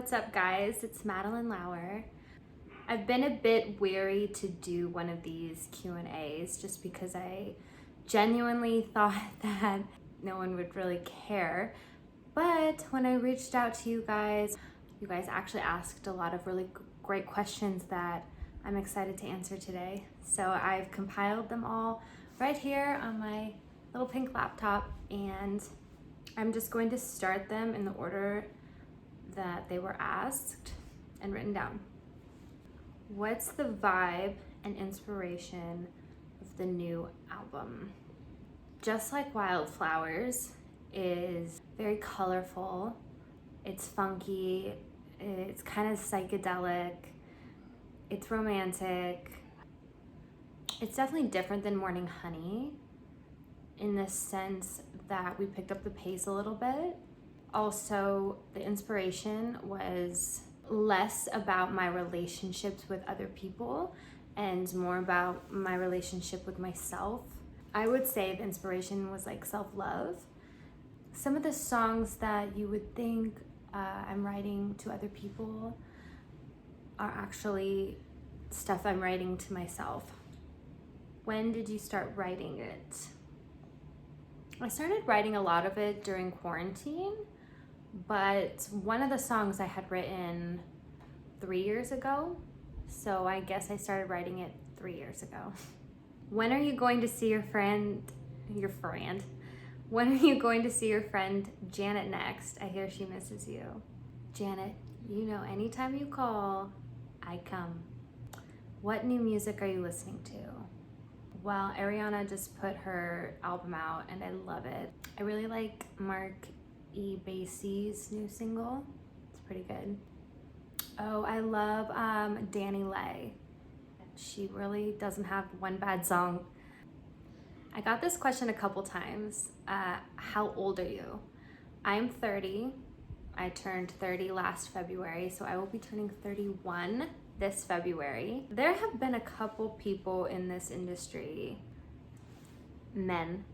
What's up, guys? It's Madeline Lauer. I've been a bit weary to do one of these Q&As just because I genuinely thought that no one would really care. But when I reached out to you guys actually asked a lot of really great questions that I'm excited to answer today. So I've compiled them all right here on my little pink laptop, and I'm just going to start them in the order that they were asked and written down. What's the vibe and inspiration of the new album? Just Like Wildflowers is very colorful, it's funky, it's kind of psychedelic, it's romantic. It's definitely different than Morning Honey in the sense that we picked up the pace a little bit. Also, the inspiration was less about my relationships with other people and more about my relationship with myself. I would say the inspiration was like self-love. Some of the songs that you would think I'm writing to other people are actually stuff I'm writing to myself. When did you start writing it? I started writing a lot of it during quarantine, but one of the songs I had written 3 years ago, so I guess I started writing it 3 years ago. When are you going to see your friend? When are you going to see your friend Janet next? I hear she misses you. Janet, you know anytime you call, I come. What new music are you listening to? Well, Ariana just put her album out and I love it. I really like Mark E. Basie's new single. It's pretty good. Oh, I love Danny Lay. She really doesn't have one bad song. I got this question a couple times. How old are you? I'm 30. I turned 30 last February, so I will be turning 31 this February. There have been a couple people in this industry, men,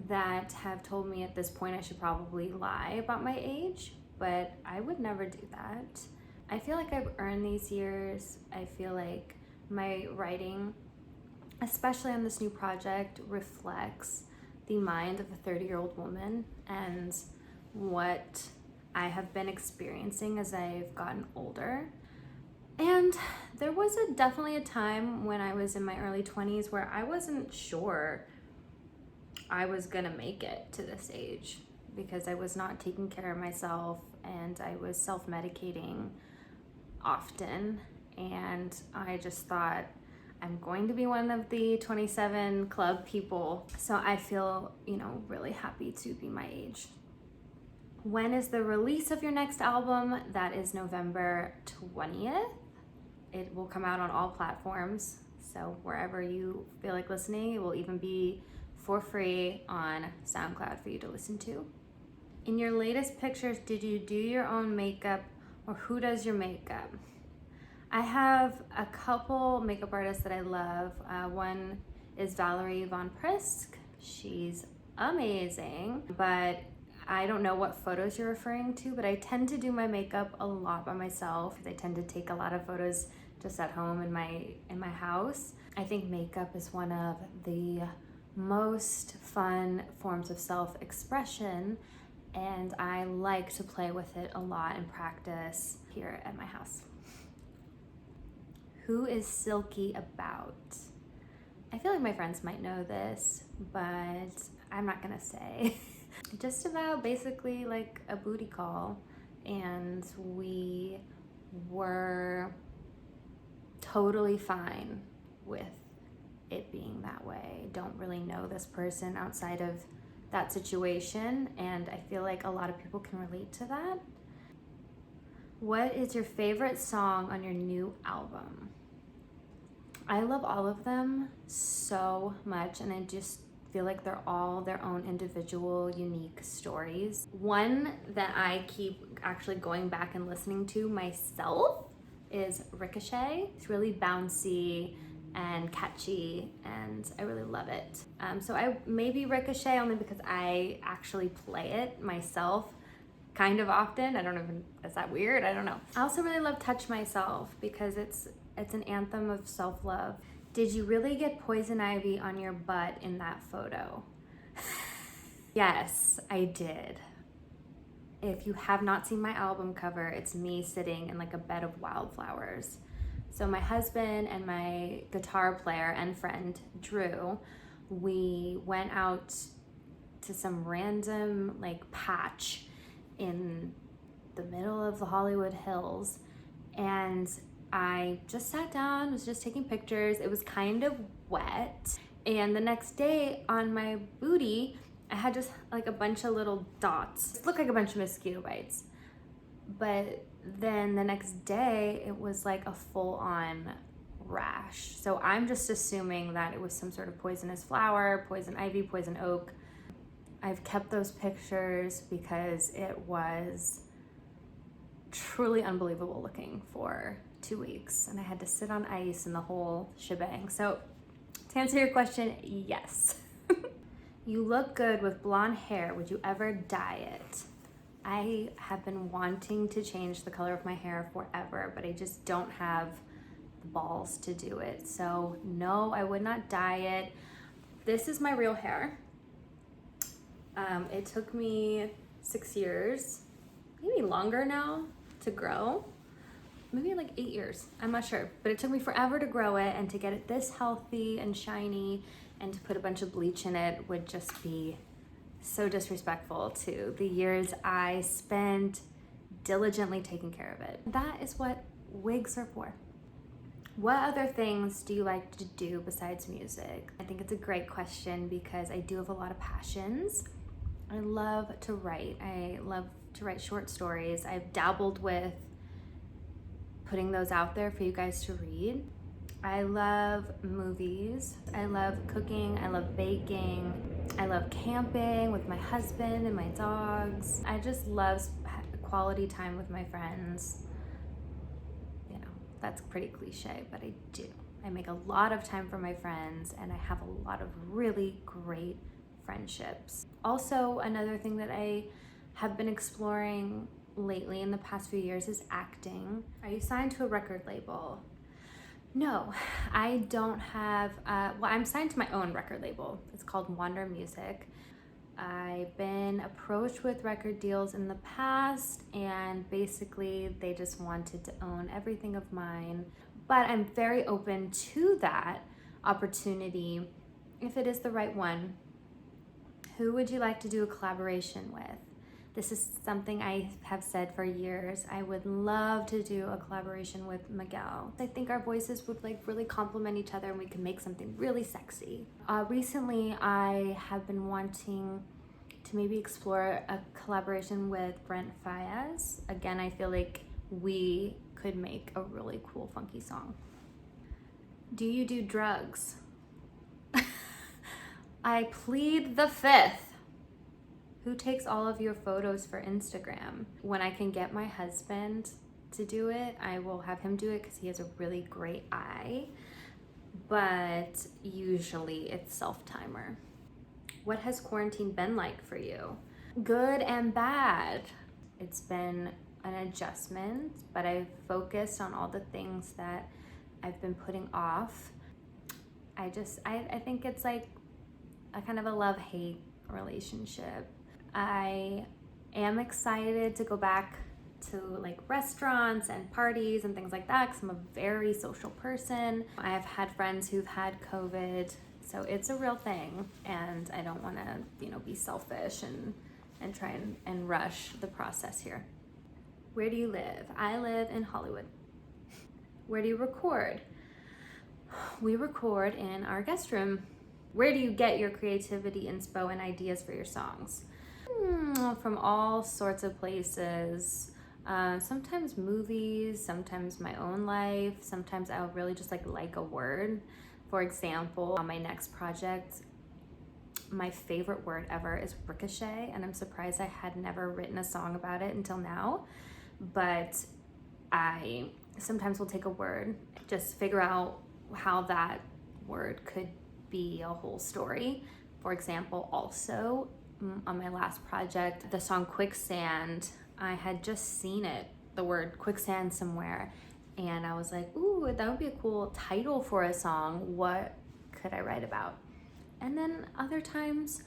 that have told me at this point I should probably lie about my age, but I would never do that. I feel like I've earned these years. I feel like my writing, especially on this new project, reflects the mind of a 30-year-old woman and what I have been experiencing as I've gotten older. And there was definitely a time when I was in my early 20s where I wasn't sure I was gonna make it to this age because I was not taking care of myself and I was self-medicating often, and I just thought I'm going to be one of the 27 club people. So I feel, really happy to be my age. When is the release of your next album? That is November 20th. It will come out on all platforms. So wherever you feel like listening, it will even be for free on SoundCloud for you to listen to. In your latest pictures, did you do your own makeup or who does your makeup? I have a couple makeup artists that I love. One is Valerie Von Prisk. She's amazing, but I don't know what photos you're referring to, but I tend to do my makeup a lot by myself. I tend to take a lot of photos just at home in my house. I think makeup is one of the most fun forms of self-expression, and I like to play with it a lot and practice here at my house. Who is Silky about? I feel like my friends might know this, but I'm not gonna say. Just about basically like a booty call, and we were totally fine with it being that way. Don't really know this person outside of that situation, and I feel like a lot of people can relate to that. What is your favorite song on your new album? I love all of them so much, and I just feel like they're all their own individual, unique stories. One that I keep actually going back and listening to myself is Ricochet. It's really bouncy and catchy, and I really love it. So I maybe Ricochet only because I actually play it myself kind of often. I don't even, is that weird? I don't know. I also really love Touch Myself because it's an anthem of self-love. Did you really get poison ivy on your butt in that photo? Yes, I did. If you have not seen my album cover, it's me sitting in like a bed of wildflowers. So my husband and my guitar player and friend, Drew, we went out to some random like patch in the middle of the Hollywood Hills, and I just sat down, was just taking pictures. It was kind of wet, and the next day on my booty I had just like a bunch of little dots. It looked like a bunch of mosquito bites, but then the next day it was like a full-on rash. So I'm just assuming that it was some sort of poisonous flower, poison ivy, poison oak. I've kept those pictures because it was truly unbelievable looking for 2 weeks, and I had to sit on ice and the whole shebang. So to answer your question, yes. You look good with blonde hair. Would you ever dye it? I have been wanting to change the color of my hair forever, but I just don't have the balls to do it. So no, I would not dye it. This is my real hair. It took me 6 years, maybe longer now, to grow. Maybe like 8 years, I'm not sure. But it took me forever to grow it, and to get it this healthy and shiny and to put a bunch of bleach in it would just be so disrespectful to the years I spent diligently taking care of it. That is what wigs are for. What other things do you like to do besides music? I think it's a great question because I do have a lot of passions. I love to write. I love to write short stories. I've dabbled with putting those out there for you guys to read. I love movies. I love cooking. I love baking. I love camping with my husband and my dogs. I just love quality time with my friends. You know, that's pretty cliche, but I do. I make a lot of time for my friends, and I have a lot of really great friendships. Also, another thing that I have been exploring lately in the past few years is acting. Are you signed to a record label? No, I don't have, well, I'm signed to my own record label. It's called Wander Music. I've been approached with record deals in the past, and basically they just wanted to own everything of mine. But I'm very open to that opportunity if it is the right one. Who would you like to do a collaboration with? This is something I have said for years. I would love to do a collaboration with Miguel. I think our voices would like really complement each other, and we could make something really sexy. Recently, I have been wanting to maybe explore a collaboration with Brent Faiyaz. Again, I feel like we could make a really cool, funky song. Do you do drugs? I plead the fifth. Who takes all of your photos for Instagram? When I can get my husband to do it, I will have him do it because he has a really great eye. But usually it's self-timer. What has quarantine been like for you? Good and bad. It's been an adjustment, but I've focused on all the things that I've been putting off. I think it's like a kind of a love-hate relationship. I am excited to go back to like restaurants and parties and things like that because I'm a very social person. I have had friends who've had COVID, so it's a real thing, and I don't want to, be selfish and try and rush the process here. Where do you live? I live in Hollywood. Where do you record? We record in our guest room. Where do you get your creativity, inspo, and ideas for your songs? From all sorts of places. Sometimes movies, sometimes my own life, sometimes I'll really just like a word. For example, on my next project, my favorite word ever is ricochet, and I'm surprised I had never written a song about it until now. But I sometimes will take a word, just figure out how that word could be a whole story. For example, also on my last project, the song Quicksand I had just seen it, the word quicksand, somewhere, and I was like, ooh, that would be a cool title for a song. What could I write about? And then other times,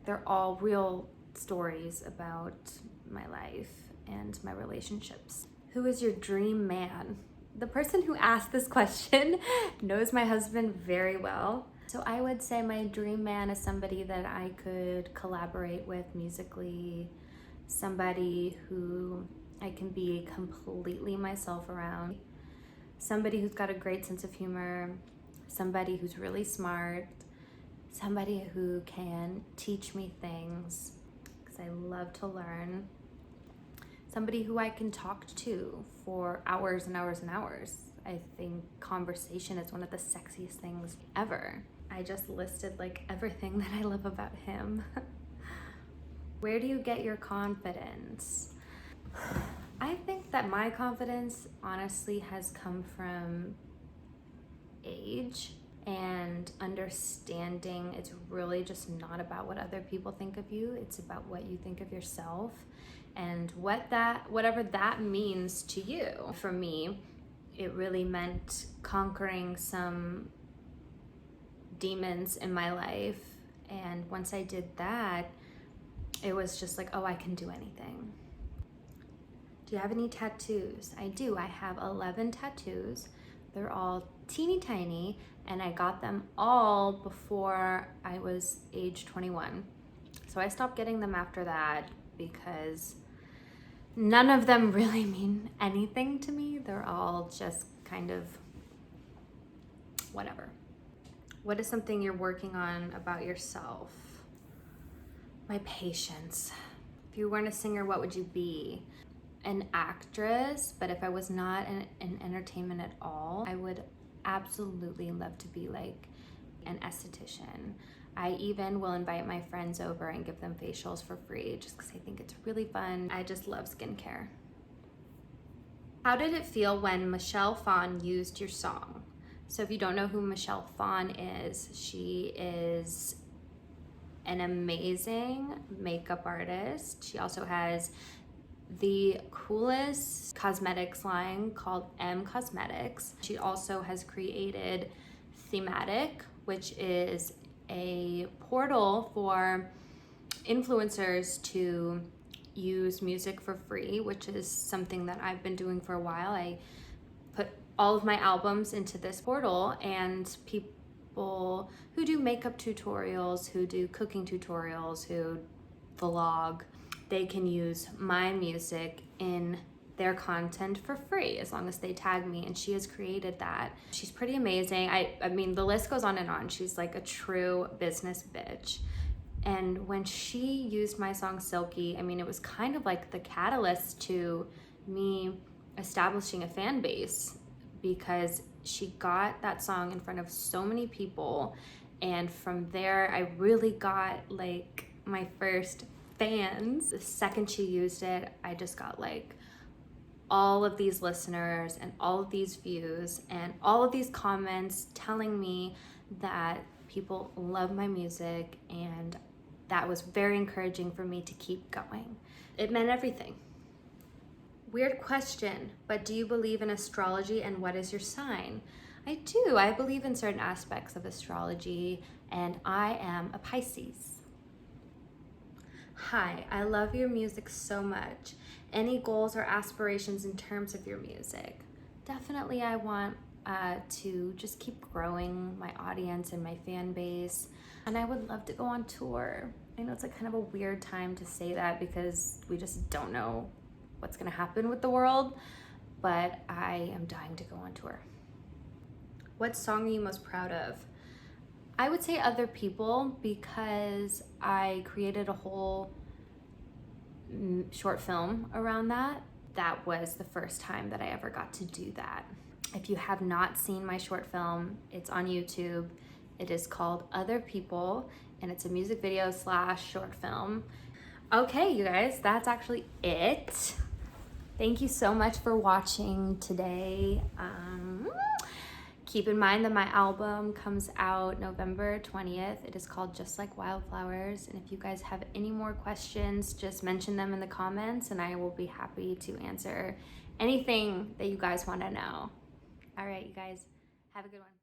they're all real stories about my life and my relationships. Who is your dream man? The person who asked this question knows my husband very well. So I would say my dream man is somebody that I could collaborate with musically, somebody who I can be completely myself around, somebody who's got a great sense of humor, somebody who's really smart, somebody who can teach me things, because I love to learn, somebody who I can talk to for hours and hours and hours. I think conversation is one of the sexiest things ever. I just listed like everything that I love about him. Where do you get your confidence? I think that my confidence honestly has come from age and understanding it's really just not about what other people think of you. It's about what you think of yourself and whatever that means to you. For me, it really meant conquering some demons in my life, and once I did that, it was just like, oh, I can do anything. Do you have any tattoos? I do. I have 11 tattoos. They're all teeny tiny, and I got them all before I was age 21. So I stopped getting them after that because none of them really mean anything to me. They're all just kind of whatever. What is something you're working on about yourself? My patience. If you weren't a singer, what would you be? An actress, but if I was not in entertainment at all, I would absolutely love to be like an esthetician. I even will invite my friends over and give them facials for free just because I think it's really fun. I just love skincare. How did it feel when Michelle Phan used your song? So if you don't know who Michelle Phan is, she is an amazing makeup artist. She also has the coolest cosmetics line called M Cosmetics. She also has created Thematic, which is a portal for influencers to use music for free, which is something that I've been doing for a while. I put all of my albums into this portal, and people who do makeup tutorials, who do cooking tutorials, who vlog, they can use my music in their content for free as long as they tag me, and she has created that. She's pretty amazing. I mean, the list goes on and on. She's like a true business bitch. And when she used my song Silky, I mean, it was kind of like the catalyst to me establishing a fan base, because she got that song in front of so many people, and from there I really got like my first fans. The second she used it, I just got like all of these listeners and all of these views and all of these comments telling me that people love my music, and that was very encouraging for me to keep going. It meant everything. Weird question, but do you believe in astrology, and what is your sign? I do. I believe in certain aspects of astrology, and I am a Pisces. Hi, I love your music so much. Any goals or aspirations in terms of your music? Definitely, I want to just keep growing my audience and my fan base, and I would love to go on tour. I know it's like kind of a weird time to say that because we just don't know what's gonna happen with the world, but I am dying to go on tour. What song are you most proud of? I would say Other People, because I created a whole short film around that. That was the first time that I ever got to do that. If you have not seen my short film, it's on YouTube. It is called Other People, and it's a music video / short film. Okay, you guys, that's actually it. Thank you so much for watching today. Keep in mind that my album comes out November 20th. It is called Just Like Wildflowers. And if you guys have any more questions, just mention them in the comments and I will be happy to answer anything that you guys want to know. All right, you guys, have a good one.